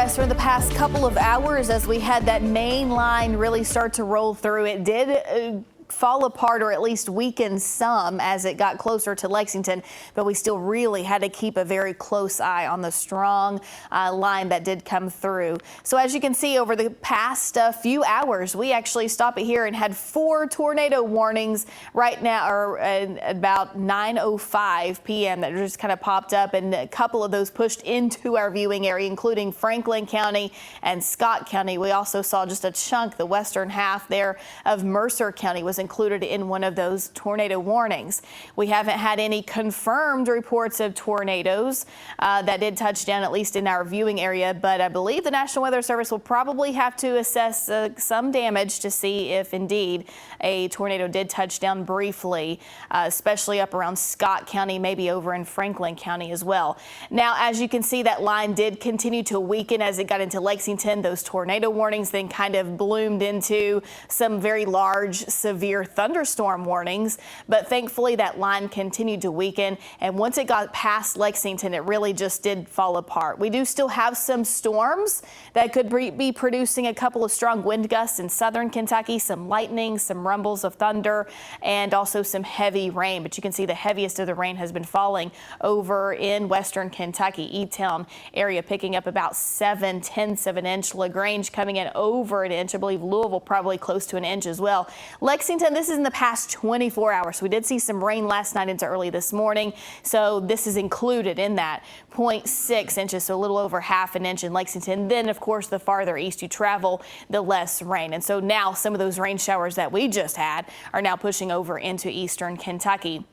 stress for the past couple of hours as we had that main line really start to roll through. It did fall apart or at least weaken some as it got closer to Lexington, but we still really had to keep a very close eye on the strong line that did come through. So as you can see, over the past few hours, we actually stopped it here and had 4 tornado warnings right now, or about 9:05 p.m. that just kind of popped up, and a couple of those pushed into our viewing area, including Franklin County and Scott County. We also saw just a chunk, the western half there of Mercer County was included in one of those tornado warnings. We haven't had any confirmed reports of tornadoes that did touch down, at least in our viewing area, but I believe the National Weather Service will probably have to assess some damage to see if indeed a tornado did touch down briefly, especially up around Scott County, maybe over in Franklin County as well. Now, as you can see, that line did continue to weaken as it got into Lexington. Those tornado warnings then kind of bloomed into some very large, severe thunderstorm warnings, but thankfully that line continued to weaken, and once it got past Lexington, it really just did fall apart. We do still have some storms that could be producing a couple of strong wind gusts in southern Kentucky, some lightning, some rumbles of thunder, and also some heavy rain, but you can see the heaviest of the rain has been falling over in western Kentucky. E-Town area picking up about 7/10 of an inch. LaGrange coming in over an inch. I believe Louisville probably close to an inch as well. Lexington, this is in the past 24 hours. So we did see some rain last night into early this morning. So this is included in that 0.6 inches, so a little over half an inch in Lexington. Then, of course, the farther east you travel, the less rain. And so now some of those rain showers that we just had are now pushing over into eastern Kentucky.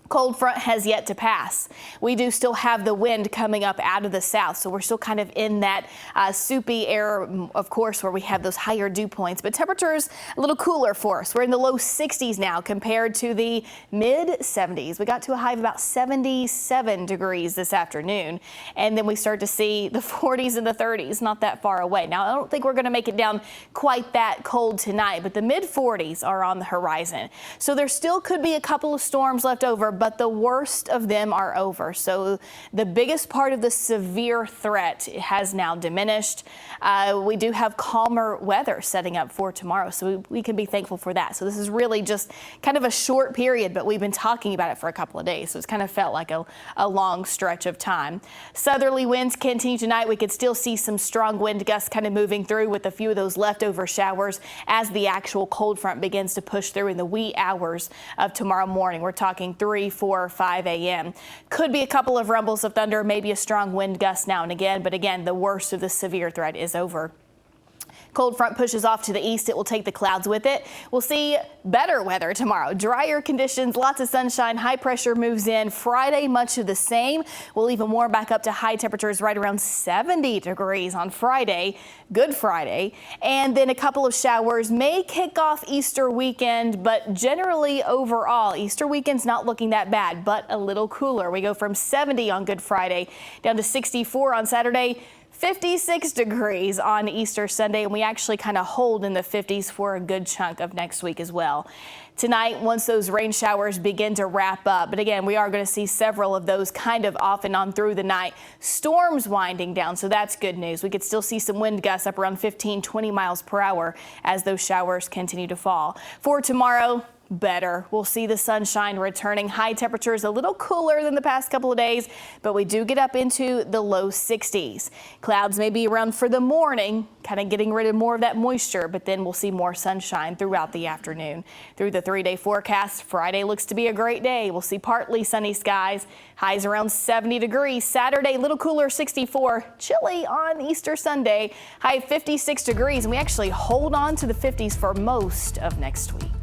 Cold front has yet to pass. We do still have the wind coming up out of the south, so we're still kind of in that soupy air, of course, where we have those higher dew points, but temperatures a little cooler for us. We're in the low 60s now compared to the mid 70s. We got to a high of about 77 degrees this afternoon, and then we start to see the 40s and the 30s not that far away. Now, I don't think we're going to make it down quite that cold tonight, but the mid 40s are on the horizon. So there still could be a couple of storms left over, but the worst of them are over. So the biggest part of the severe threat has now diminished. We do have calmer weather setting up for tomorrow, so we can be thankful for that. So this is really just kind of a short period, but we've been talking about it for a couple of days, so it's kind of felt like a long stretch of time. Southerly winds continue tonight. We could still see some strong wind gusts kind of moving through with a few of those leftover showers as the actual cold front begins to push through in the wee hours of tomorrow morning. We're talking 3, 4, 5 a.m. Could be a couple of rumbles of thunder, maybe a strong wind gust now and again, but again, the worst of the severe threat is over. Cold front pushes off to the east. It will take the clouds with it. We'll see better weather tomorrow. Drier conditions, lots of sunshine, high pressure moves in. Friday, much of the same. We'll even warm back up to high temperatures right around 70 degrees on Friday, Good Friday. And then a couple of showers may kick off Easter weekend, but generally overall, Easter weekend's not looking that bad, but a little cooler. We go from 70 on Good Friday down to 64 on Saturday. 56 degrees on Easter Sunday, and we actually kind of hold in the 50s for a good chunk of next week as well. Tonight, once those rain showers begin to wrap up, but again, we are going to see several of those kind of off and on through the night. Storms winding down, so that's good news. We could still see some wind gusts up around 15-20 miles per hour as those showers continue to fall. For tomorrow, better. We'll see the sunshine returning. High temperatures a little cooler than the past couple of days, but we do get up into the low 60s. Clouds may be around for the morning, kind of getting rid of more of that moisture, but then we'll see more sunshine throughout the afternoon. Through the 3-day forecast, Friday looks to be a great day. We'll see partly sunny skies, highs around 70 degrees. Saturday, a little cooler, 64. Chilly on Easter Sunday, high 56 degrees, and we actually hold on to the 50s for most of next week.